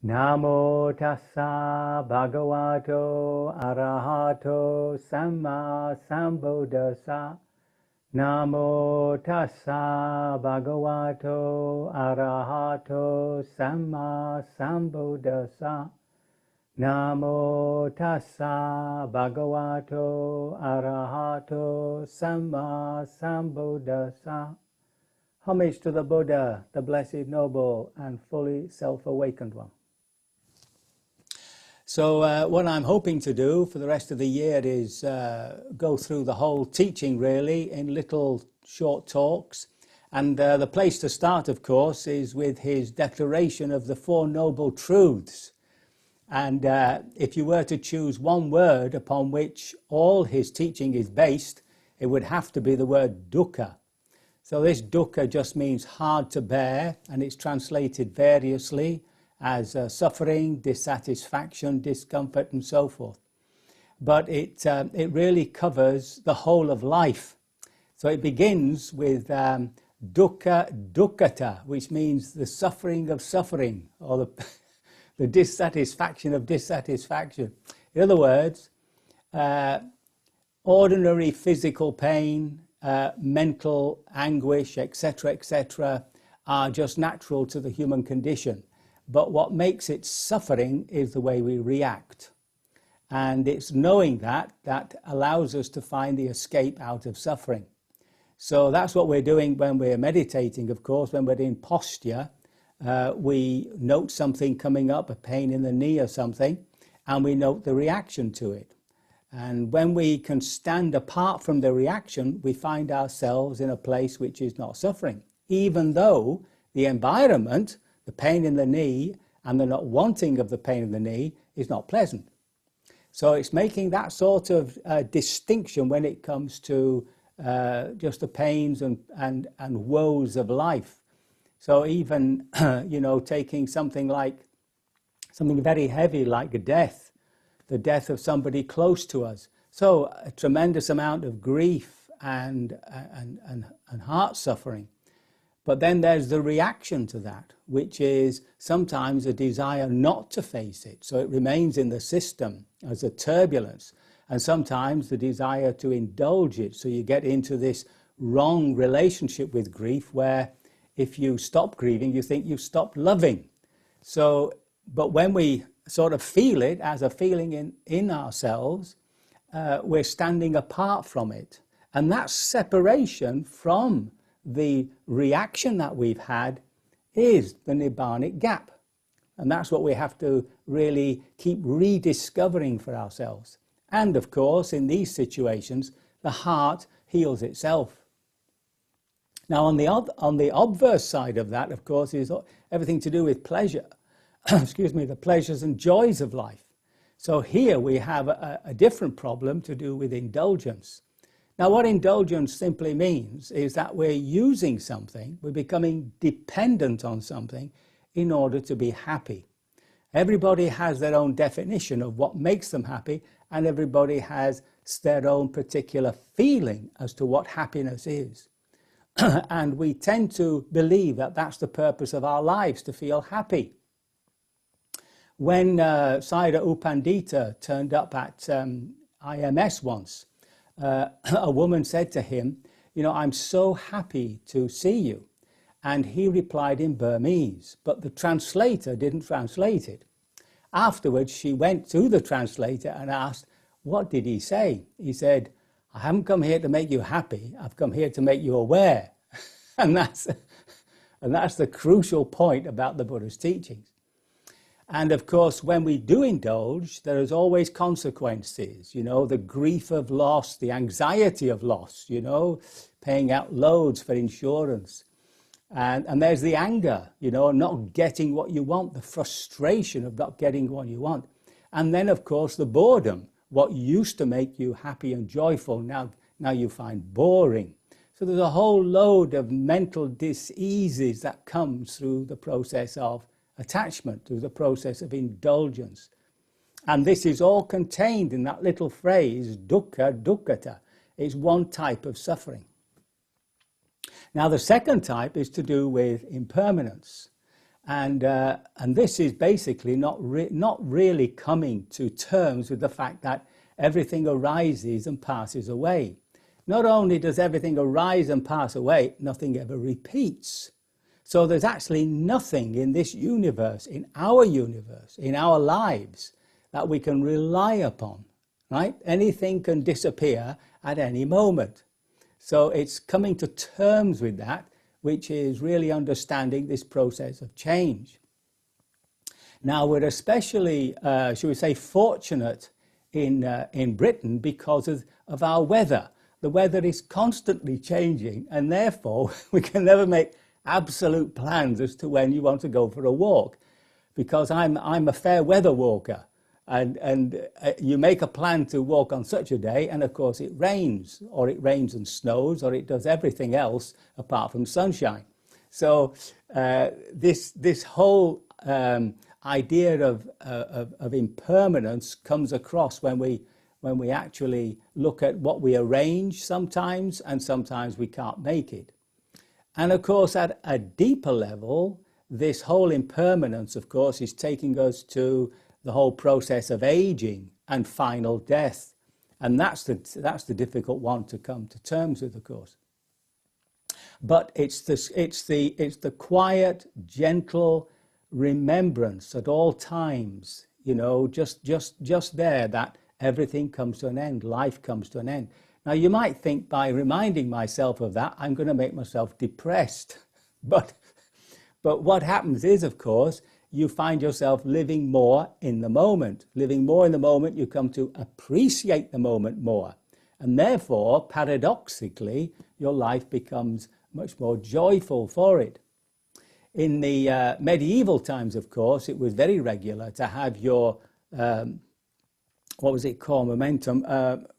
Namo tassa bhagavato arahato samma sambuddhassa. Namo tassa bhagavato arahato samma sambuddhassa. Namo tassa bhagavato arahato samma sambuddhassa. Homage to the Buddha, the Blessed Noble and fully self-awakened one. So what I'm hoping to do for the rest of the year is go through the whole teaching really in little short talks. And the place to start, of course, is with his declaration of the Four Noble Truths. And if you were to choose one word upon which all his teaching is based, it would have to be the word dukkha. So this dukkha just means hard to bear, and it's translated variously as suffering, dissatisfaction, discomfort, and so forth. But it really covers the whole of life. So it begins with dukkha dukkhata, which means the suffering of suffering, or the dissatisfaction of dissatisfaction. In other words, ordinary physical pain, mental anguish, etc., are just natural to the human condition. But what makes it suffering is the way we react. And it's knowing that allows us to find the escape out of suffering. So that's what we're doing when we're meditating, of course. When we're in posture, we note something coming up, a pain in the knee or something, and we note the reaction to it. And when we can stand apart from the reaction, we find ourselves in a place which is not suffering, even though the environment, the pain in the knee, and the not wanting of the pain in the knee is not pleasant. So it's making that sort of distinction when it comes to just the pains and woes of life. So even, taking something very heavy like death, the death of somebody close to us. So a tremendous amount of grief and heart suffering. But then there's the reaction to that, which is sometimes a desire not to face it. So it remains in the system as a turbulence. And sometimes the desire to indulge it. So you get into this wrong relationship with grief where if you stop grieving, you think you've stopped loving. So, but when we sort of feel it as a feeling in ourselves, we're standing apart from it. And that separation from the reaction that we've had is the Nibbanic gap. And that's what we have to really keep rediscovering for ourselves. And of course, in these situations, the heart heals itself. Now, on the obverse side of that, of course, is everything to do with pleasure. The pleasures and joys of life. So here we have a different problem to do with indulgence. Now, what indulgence simply means is that we're using something, we're becoming dependent on something in order to be happy. Everybody has their own definition of what makes them happy, and everybody has their own particular feeling as to what happiness is. And we tend to believe that that's the purpose of our lives, to feel happy. When Sayadaw U Pandita turned up at IMS once, a woman said to him, I'm so happy to see you. And he replied in Burmese, but the translator didn't translate it. Afterwards, she went to the translator and asked, what did he say? He said, I haven't come here to make you happy, I've come here to make you aware. and that's the crucial point about the Buddha's teachings. And of course, when we do indulge, there is always consequences, the grief of loss, the anxiety of loss, paying out loads for insurance. And there's the anger, not getting what you want, the frustration of not getting what you want. And then, of course, the boredom, what used to make you happy and joyful, now you find boring. So there's a whole load of mental diseases that comes through the process of attachment, through the process of indulgence. And this is all contained in that little phrase, dukkha dukkhata. It's one type of suffering. Now, the second type is to do with impermanence. And this is basically not really coming to terms with the fact that everything arises and passes away. Not only does everything arise and pass away, nothing ever repeats. So there's actually nothing in this universe, in our lives, that we can rely upon, right? Anything can disappear at any moment. So it's coming to terms with that, which is really understanding this process of change. Now, we're especially, should we say, fortunate in Britain because of our weather. The weather is constantly changing, and therefore we can never make absolute plans as to when you want to go for a walk, because I'm a fair weather walker, and you make a plan to walk on such a day, and of course it rains and snows, or it does everything else apart from sunshine. So this whole idea of impermanence comes across when we actually look at what we arrange sometimes, and sometimes we can't make it. And of course, at a deeper level, this whole impermanence, of course, is taking us to the whole process of aging and final death. And that's the difficult one to come to terms with, of course. But it's the quiet, gentle remembrance at all times, you know, just there, that everything comes to an end, life comes to an end. Now, you might think by reminding myself of that, I'm going to make myself depressed. But what happens is, of course, you find yourself living more in the moment. Living more in the moment, you come to appreciate the moment more. And therefore, paradoxically, your life becomes much more joyful for it. In the medieval times, of course, it was very regular to have your what was it called? Momentum,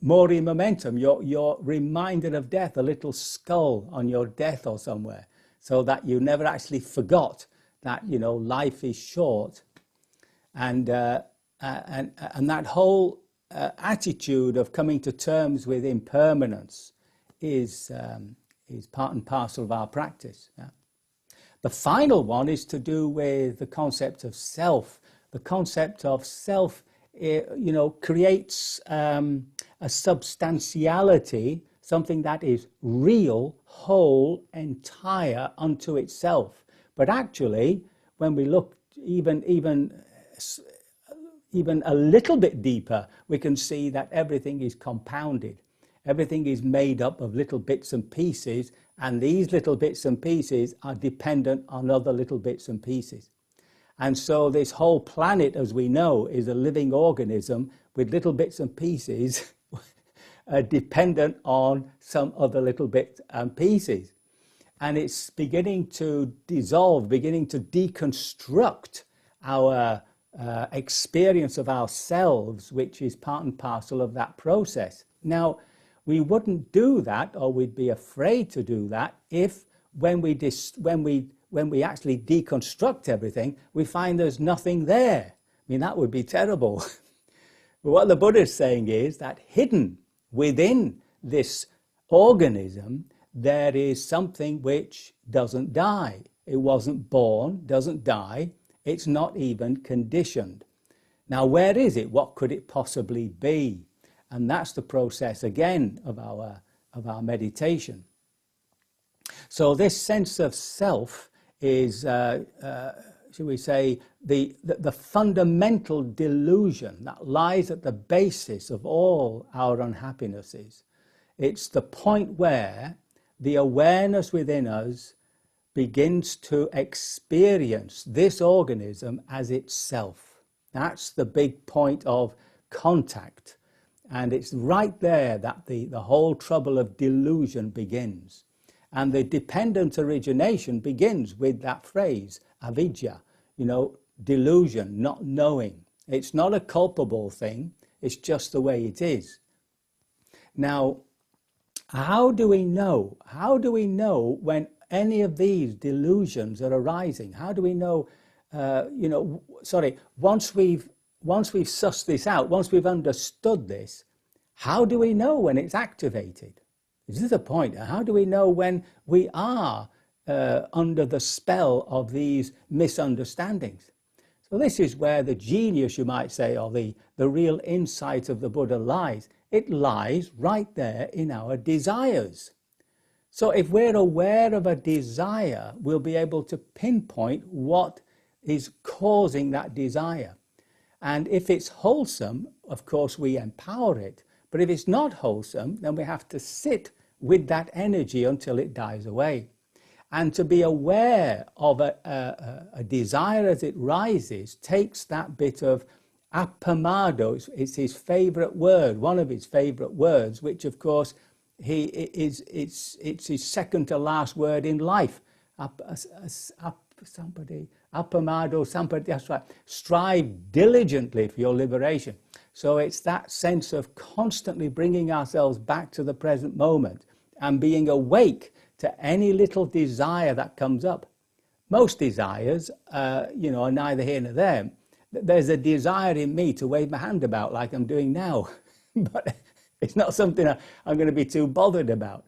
mori momentum. You're reminded of death, a little skull on your death or somewhere, so that you never actually forgot that, you know, life is short, and that whole attitude of coming to terms with impermanence is part and parcel of our practice. Yeah. The final one is to do with the concept of self. The concept of self, you know, creates a substantiality, something that is real, whole, entire unto itself. But actually, when we look even a little bit deeper, we can see that everything is compounded. Everything is made up of little bits and pieces, and these little bits and pieces are dependent on other little bits and pieces. And so this whole planet, as we know, is a living organism with little bits and pieces dependent on some other little bits and pieces. And it's beginning to dissolve, beginning to deconstruct our experience of ourselves, which is part and parcel of that process. Now, we wouldn't do that, or we'd be afraid to do that, if when we actually deconstruct everything, we find there's nothing there. I mean, that would be terrible. But what the Buddha is saying is that hidden within this organism, there is something which doesn't die. It wasn't born, doesn't die. It's not even conditioned. Now, where is it? What could it possibly be? And that's the process, again, of our meditation. So this sense of self is, shall we say, the fundamental delusion that lies at the basis of all our unhappinesses. It's the point where the awareness within us begins to experience this organism as itself. That's the big point of contact. And it's right there that the whole trouble of delusion begins. And the dependent origination begins with that phrase, avidya, you know, delusion, not knowing. It's not a culpable thing, it's just the way it is. Now, how do we know? How do we know when any of these delusions are arising? How do we know, once we've sussed this out, once we've understood this, how do we know when it's activated? This is the point. How do we know when we are under the spell of these misunderstandings. So this is where the genius, you might say, or the real insight of the Buddha lies. It lies right there in our desires. So if we're aware of a desire, we'll be able to pinpoint what is causing that desire. And if it's wholesome, of course, we empower it. But if it's not wholesome, then we have to sit with that energy until it dies away. And to be aware of a desire as it rises takes that bit of appamado. It's his favorite word, one of his favorite words, which of course it's his second to last word in life. Appamado, somebody, that's right. Strive diligently for your liberation. So it's that sense of constantly bringing ourselves back to the present moment and being awake to any little desire that comes up. Most desires, are neither here nor there. There's a desire in me to wave my hand about like I'm doing now, but it's not something I'm going to be too bothered about.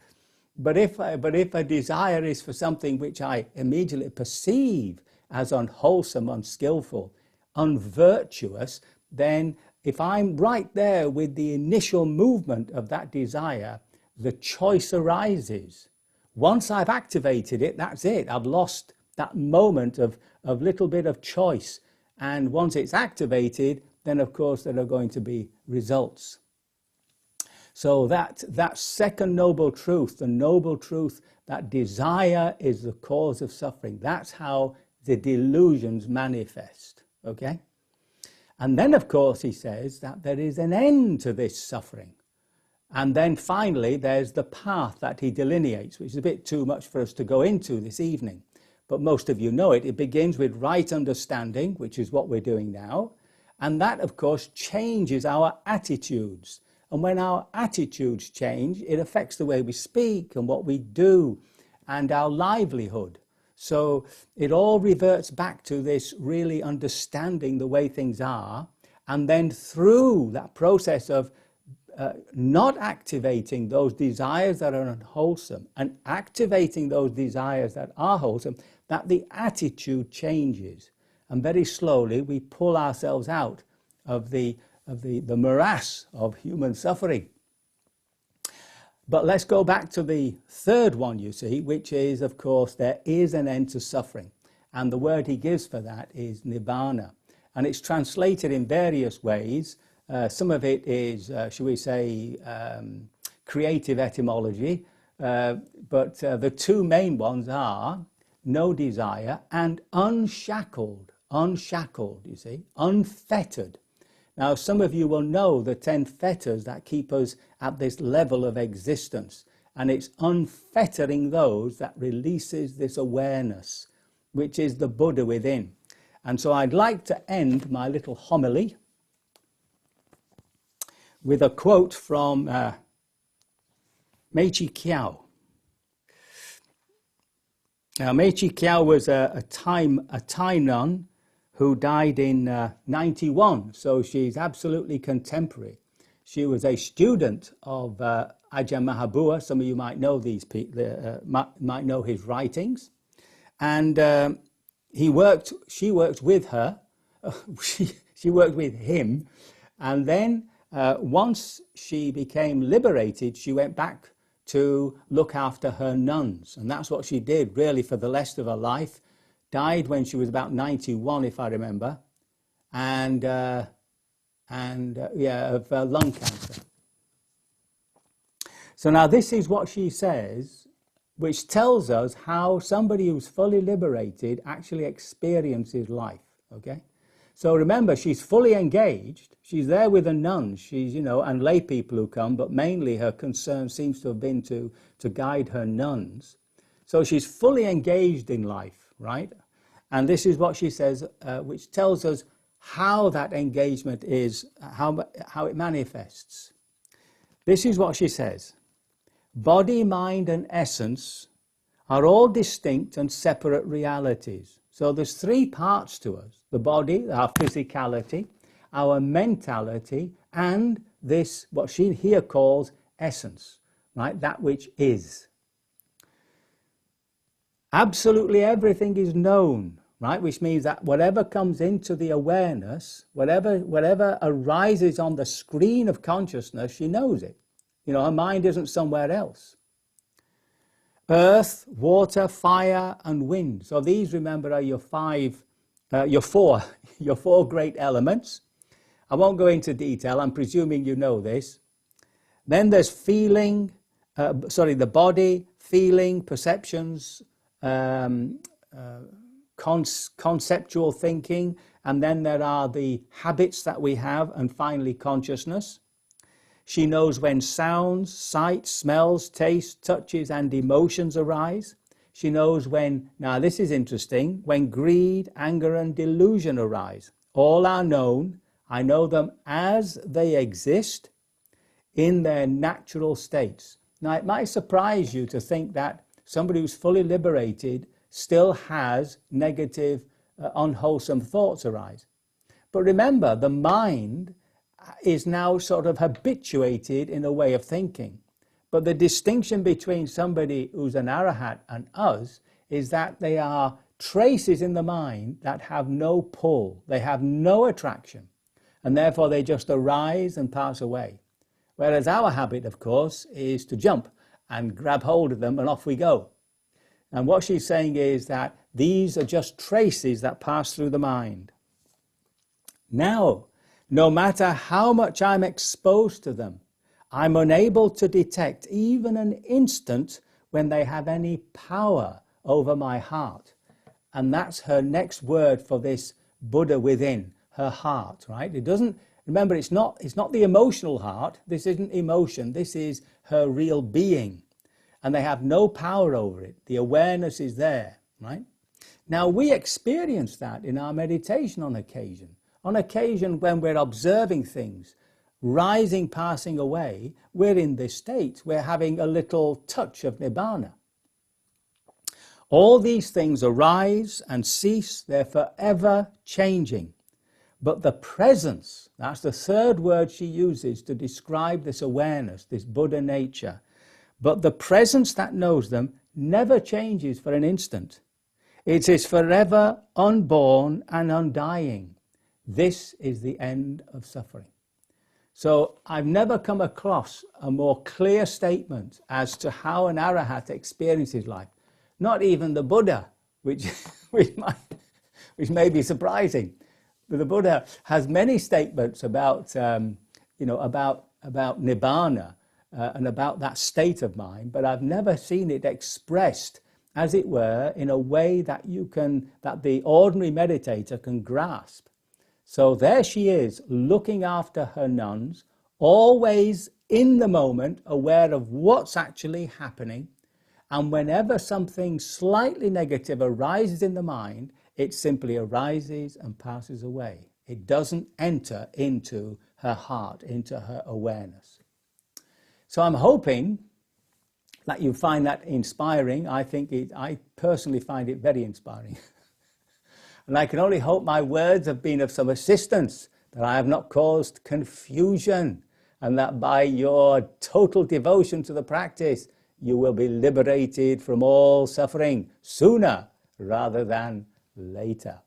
But if a desire is for something which I immediately perceive as unwholesome, unskillful, unvirtuous, then if I'm right there with the initial movement of that desire, the choice arises. Once I've activated it, that's it. I've lost that moment of little bit of choice. And once it's activated, then of course there are going to be results. So that second noble truth, the noble truth that desire is the cause of suffering, that's how the delusions manifest, okay? And then of course he says that there is an end to this suffering. And then finally, there's the path that he delineates, which is a bit too much for us to go into this evening. But most of you know it. It begins with right understanding, which is what we're doing now. And that, of course, changes our attitudes. And when our attitudes change, it affects the way we speak and what we do and our livelihood. So it all reverts back to this really understanding the way things are. And then through that process of not activating those desires that are unwholesome and activating those desires that are wholesome, that the attitude changes. And very slowly we pull ourselves out of the morass of human suffering. But let's go back to the third one, you see, which is, of course, there is an end to suffering. And the word he gives for that is nibbana. And it's translated in various ways. Some of it is, shall we say, creative etymology, but the two main ones are no desire and unshackled, you see, unfettered. Now, some of you will know the 10 fetters that keep us at this level of existence, and it's unfettering those that releases this awareness, which is the Buddha within. And so I'd like to end my little homily with a quote from Meichi Kiao. Now, Meichi Kiao was a Thai nun who died in 91, so she's absolutely contemporary. She was a student of Ajahn Mahabua. Some of you might know these people, might know his writings, and she worked with her. She worked with him, and then once she became liberated, she went back to look after her nuns. And that's what she did really for the rest of her life. Died when she was about 91, if I remember. And of lung cancer. So now this is what she says, which tells us how somebody who's fully liberated actually experiences life, okay? So remember, she's fully engaged. She's there with the nuns, she's, and lay people who come, but mainly her concern seems to have been to guide her nuns. So she's fully engaged in life, right? And this is what she says, which tells us how that engagement is, how it manifests. This is what she says. Body, mind, and essence are all distinct and separate realities. So there's three parts to us: the body, our physicality, our mentality, and this, what she here calls essence, right? That which is. Absolutely everything is known, right? Which means that whatever comes into the awareness, whatever arises on the screen of consciousness, she knows it. You know, her mind isn't somewhere else. Earth, water, fire, and wind. So these, remember, are your four great elements. I won't go into detail. I'm presuming you know this. Then there's feeling, the body, feeling, perceptions, conceptual thinking, and then there are the habits that we have, and finally consciousness. She knows when sounds, sights, smells, tastes, touches, and emotions arise. She knows when, now this is interesting, when greed, anger, and delusion arise. All are known. I know them as they exist in their natural states. Now, it might surprise you to think that somebody who's fully liberated still has negative, unwholesome thoughts arise. But remember, the mind is now sort of habituated in a way of thinking. But the distinction between somebody who's an arahat and us is that they are traces in the mind that have no pull, they have no attraction, and therefore they just arise and pass away. Whereas our habit, of course, is to jump and grab hold of them and off we go. And what she's saying is that these are just traces that pass through the mind. Now, no matter how much I'm exposed to them, I'm unable to detect even an instant when they have any power over my heart. And that's her next word for this Buddha within, her heart, right? It doesn't, remember, it's not the emotional heart. This isn't emotion. This is her real being. And they have no power over it. The awareness is there, right? Now, we experience that in our meditation on occasion. On occasion, when we're observing things, rising, passing away, we're in this state. We're having a little touch of Nibbana. All these things arise and cease. They're forever changing. But the presence, that's the third word she uses to describe this awareness, this Buddha nature. But the presence that knows them never changes for an instant. It is forever unborn and undying. This is the end of suffering. So I've never come across a more clear statement as to how an arahat experiences life. Not even the Buddha, which may be surprising. But the Buddha has many statements about, about Nibbana and about that state of mind, but I've never seen it expressed, as it were, in a way that that the ordinary meditator can grasp. So there she is, looking after her nuns, always in the moment, aware of what's actually happening. And whenever something slightly negative arises in the mind, it simply arises and passes away. It doesn't enter into her heart, into her awareness. So I'm hoping that you find that inspiring. I personally find it very inspiring. And I can only hope my words have been of some assistance, that I have not caused confusion, and that by your total devotion to the practice, you will be liberated from all suffering sooner rather than later.